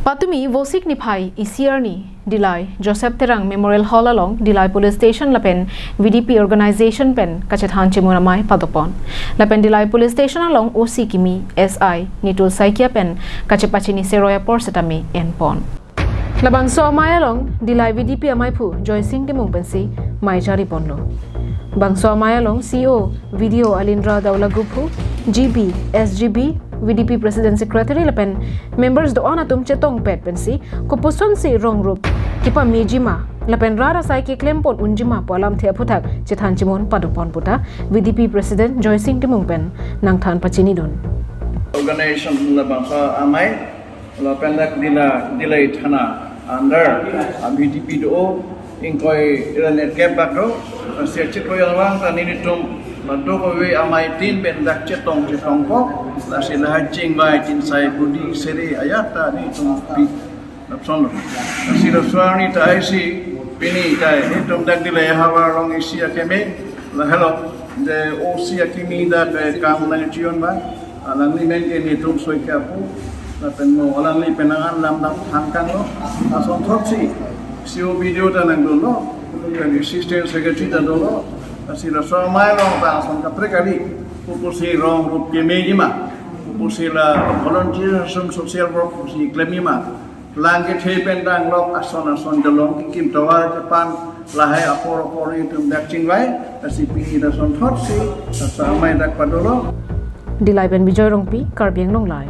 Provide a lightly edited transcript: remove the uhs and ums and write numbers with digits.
Patumi Vosik Nipai Isiarni Dillai Joseph Terang Memorial Hall along Dillai Police Station lapen VDP Organization pen chethan chemum amai padopon lapen Dillai Police Station along OC Kimi SI Nitul Saikia pen kachepachini Seroya Porsetami Enpon Laban so amai along Dillai VDP amai pu Joy Singh Kemum pensi mai jari ponlo Bangso amai along CEO Video Alindra Daula Group GB SGB VDP President Secretary lapen members do ona tum chetong pet pensi kupuson si rong rup kipa mijima lapen rara sai ki klempon unjima polam the phuthak chethan chimon padupon puta VDP President Joy Singh Kemum pen nang than pachini don organization la bangsa amai lapen dak dilai thana under VDP do ingkoi internet cap bakro sechet royal wang tani tum Mando kowe amai tin ben dak chetong ko la sila hajing bai tin sai budi seri ayata ni tum pi napson sila swani ta isi pini tai ni tum dak dile hawa long isi akeme la hello de osi akimi da kam na chion ba alang ni men ke ni tum soi ka pu la pen mo alang ni penangan lam dam thangkang lo ason thopsi sio video ta nang do lo kan assistant secretary ta do lo sila somai long bang son kaprekali pupusi rong rup kemejima pupusi la volunteer social work pupusi klemima langit hepen dang lok ason jalong kim tawar Japan lahai apor itu dak cingwai si pi da son thot si samai dak padolo Dillai ben Bijoy Rongpi Karbiang Long Live